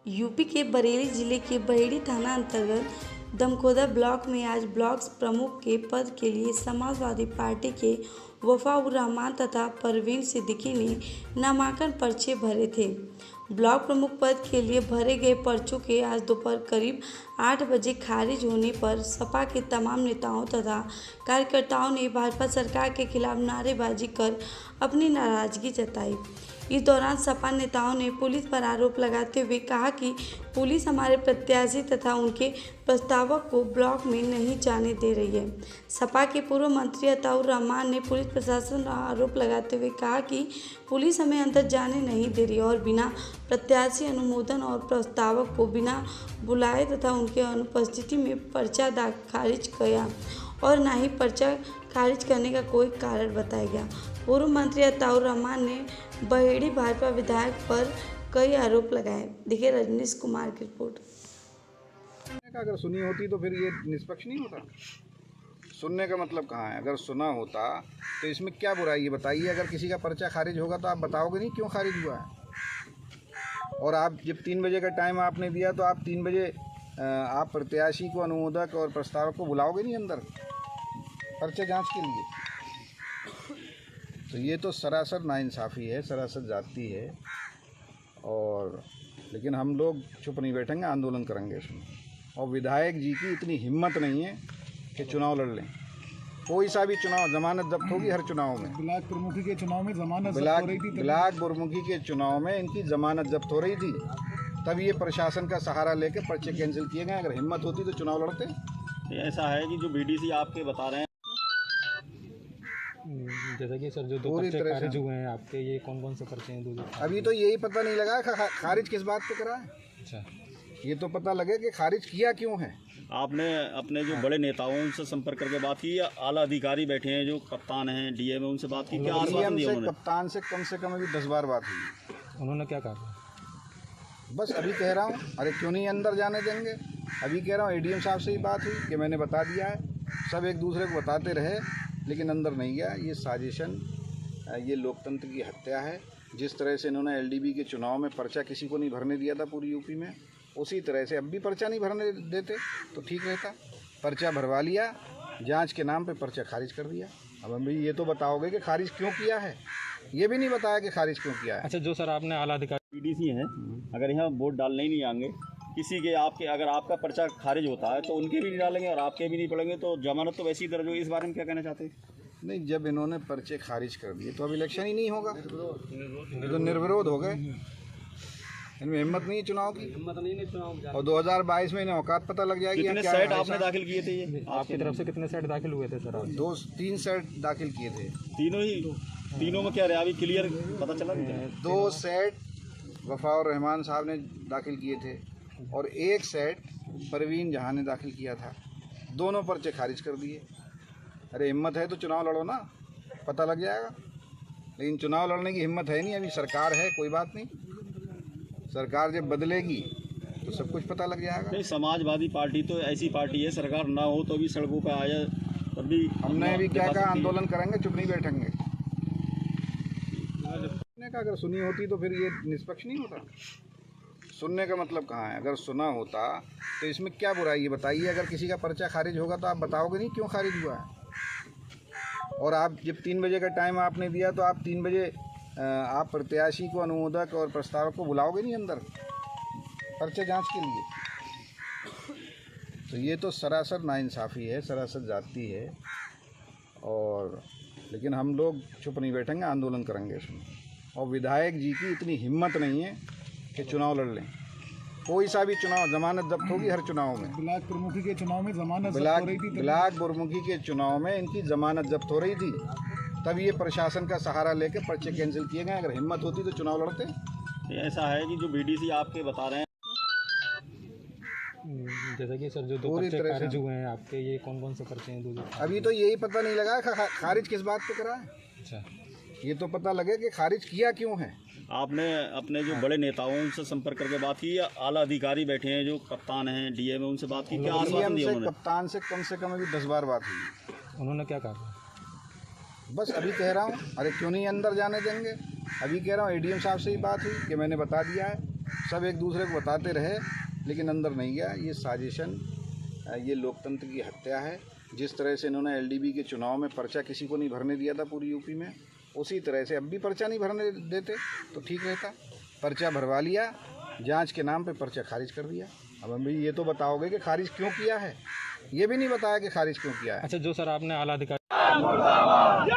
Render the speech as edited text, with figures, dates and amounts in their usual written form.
UP के बरेली जिले के बहेड़ी थाना अंतर्गत दमखोदा ब्लॉक में आज ब्लॉक प्रमुख के पद के लिए समाजवादी पार्टी के वफाउर रहमान तथा परवीन सिद्दीकी ने नामांकन पर्चे भरे थे। ब्लॉक प्रमुख पद के लिए भरे गए पर्चों के आज दोपहर करीब 8 बजे खारिज होने पर सपा के तमाम नेताओं तथा कार्यकर्ताओं ने भाजपा सरकार के खिलाफ नारेबाजी कर अपनी नाराजगी जताई। इस दौरान सपा नेताओं ने पुलिस पर आरोप लगाते हुए कहा कि पुलिस हमारे प्रत्याशी तथा उनके प्रस्तावक को ब्लॉक में नहीं जाने दे रही है। सपा के पूर्व मंत्री अताउर रहमान ने पुलिस प्रशासन पर आरोप लगाते हुए कहा कि पुलिस हमें अंदर जाने नहीं दे रही है और बिना प्रत्याशी अनुमोदन और प्रस्तावक को बिना बुलाए तथा उनके अनुपस्थिति में पर्चा खारिज किया और न ही पर्चा खारिज करने का कोई कारण बताया गया। पूर्व मंत्री अताउर रहमान ने बहेड़ी भाजपा विधायक पर कई आरोप लगाए। देखिए रजनीश कुमार की रिपोर्ट। अगर सुनी होती तो फिर ये निष्पक्ष नहीं होता। सुनने का मतलब कहाँ है? अगर सुना होता तो इसमें क्या बुराई है बताइए। अगर किसी का पर्चा खारिज होगा तो आप बताओगे नहीं क्यों खारिज हुआ है। और आप जब 3 बजे का टाइम आपने दिया तो आप 3 बजे आप प्रत्याशी को, अनुमोदक और प्रस्तावक को बुलाओगे नहीं अंदर पर्चे जांच के लिए। तो ये तो सरासर नाइंसाफ़ी है, सरासर जाती है। और लेकिन हम लोग चुप नहीं बैठेंगे, आंदोलन करेंगे इसमें। और विधायक जी की इतनी हिम्मत नहीं है कि चुनाव लड़ लें। कोई सा भी चुनाव, जमानत जब्त होगी हर चुनाव में। ब्लॉक प्रमुखी के चुनाव में जमानत जब्त हो रही थी। ब्लॉक प्रमुखी के चुनाव में इनकी जमानत जब्त हो रही थी, तब ये प्रशासन का सहारा लेकर पर्चे कैंसिल किए गए। अगर हिम्मत होती तो चुनाव लड़ते। ऐसा है कि जो बीडीसी आपके बता रहे हैं, जैसा कि सर जो 2 पर्चे खारिज हुए हैं आपके, ये कौन कौन से पर्चे हैं? 2 अभी तो यही पता नहीं लगा खारिज किस बात पे करा है। अच्छा, ये तो पता लगे कि खारिज किया क्यों है। आपने अपने जो बड़े नेताओं से संपर्क करके बात की या आला अधिकारी बैठे हैं जो कप्तान हैं, डीएम है, उनसे बात की? क्या आश्वासन दिया उन्होंने? कप्तान से कम अभी 10 बार बात हुई। उन्होंने क्या कहा? बस अभी कह रहा हूँ, अरे क्यों नहीं अंदर जाने देंगे। अभी कह रहा हूँ एडीएम साहब से ही बात हुई कि मैंने बता दिया है। सब एक दूसरे को बताते रहे लेकिन अंदर नहीं गया। ये साजिशन, ये लोकतंत्र की हत्या है। जिस तरह से इन्होंने एलडीबी के चुनाव में पर्चा किसी को नहीं भरने दिया था पूरी यूपी में, उसी तरह से अब भी पर्चा नहीं भरने देते तो ठीक रहता। पर्चा भरवा लिया, जांच के नाम पे पर्चा खारिज कर दिया। अब हम भी ये तो बताओगे कि खारिज क्यों किया है, ये भी नहीं बताया कि खारिज क्यों किया है। अच्छा, जो सर आपने आला अधिकारी बीडीसी हैं, अगर यहाँ वोट डालने ही नहीं आएंगे किसी के, आपके अगर आपका पर्चा खारिज होता है तो उनके भी नहीं डालेंगे और आपके भी नहीं पड़ेंगे, तो जमानत तो वैसी दर्ज होगी। इस बारे में क्या कहना चाहते हैं? नहीं, जब इन्होंने पर्चे खारिज कर दिए तो अब इलेक्शन ही नहीं होगा। ये तो निर्विरोध हो गए। इनमें हिम्मत नहीं है चुनाव की। और 2022 में इन्हें औकात पता लग जाएगी। कितने सेट आपने दाखिल किए थे? ये आपकी तरफ से कितने सेट दाखिल हुए थे सर? 3 सेट दाखिल किए थे। तीनों में क्या रहा अभी क्लियर पता चला? 2 सेट वफाउर रहमान साहब ने दाखिल किए थे और 1 सेट परवीन जहाँ ने दाखिल किया था। दोनों पर्चे खारिज कर दिए। अरे हिम्मत है तो चुनाव लड़ो ना, पता लग जाएगा। लेकिन चुनाव लड़ने की हिम्मत है नहीं। अभी सरकार है, कोई बात नहीं, सरकार जब बदलेगी तो सब कुछ पता लग जाएगा। नहीं, समाजवादी पार्टी तो ऐसी पार्टी है, सरकार ना हो तो भी सड़कों पर आया तब भी हमने अभी क्या कहा, आंदोलन करेंगे, चुप नहीं बैठेंगे। अगर सुनी होती तो फिर ये निष्पक्ष नहीं होता। सुनने का मतलब कहाँ है? अगर सुना होता तो इसमें क्या बुराई है बताइए। अगर किसी का पर्चा खारिज होगा तो आप बताओगे नहीं क्यों खारिज हुआ है। और आप जब 3 बजे का टाइम आपने दिया तो आप 3 बजे आप प्रत्याशी को, अनुमोदक और प्रस्तावक को बुलाओगे नहीं अंदर पर्चे जांच के लिए। तो ये तो सरासर नाइंसाफ़ी है, सरासर जाती है। और लेकिन हम लोग चुप नहीं बैठेंगे, आंदोलन करेंगे इसमें। और विधायक जी की इतनी हिम्मत नहीं है कि चुनाव लड़ लें। कोई सा भी चुनाव, जमानत जब्त होगी हर चुनाव में। ब्लॉक प्रमुखी के चुनाव में जमानत जब्त हो रही थी। ब्लॉक प्रमुखी के चुनाव में इनकी जमानत जब्त हो रही थी, तब ये प्रशासन का सहारा लेकर पर्चे कैंसिल किए गए। अगर हिम्मत होती तो चुनाव लड़ते। ऐसा है कि जो बीडीसी आपके बता रहे हैं, जैसा कि सर जो 2 पर्चे खारिज हुए हैं आपके, ये कौन कौन से पर्चे हैं? 2 अभी तो यही पता नहीं लगा खारिज किस बात पे करा है। अच्छा, ये तो पता लगे कि खारिज किया क्यों है। आपने अपने जो बड़े नेताओं से संपर्क करके बात की या आला अधिकारी बैठे हैं जो कप्तान हैं, डीएम है, उनसे बात की? क्या आश्वासन दिया उन्होंने? कप्तान से कम अभी 10 बार बात हुई। उन्होंने क्या कहा? बस अभी कह रहा हूँ, अरे क्यों नहीं अंदर जाने देंगे। अभी कह रहा हूँ एडीएम साहब से ही बात हुई कि मैंने बता दिया है। सब एक दूसरे को बताते रहे लेकिन अंदर नहीं गया। ये साजिशन, ये लोकतंत्र की हत्या है। जिस तरह से इन्होंने एलडीबी के चुनाव में पर्चा किसी को नहीं भरने दिया था पूरी यूपी में, उसी तरह से अब भी पर्चा नहीं भरने देते तो ठीक रहता। पर्चा भरवा लिया, जांच के नाम पे पर्चा खारिज कर दिया। अब हम भी ये तो बताओगे कि खारिज क्यों किया है, ये भी नहीं बताया कि खारिज क्यों किया है। अच्छा, जो सर आपने आला अधिकारी मुर्दाबाद।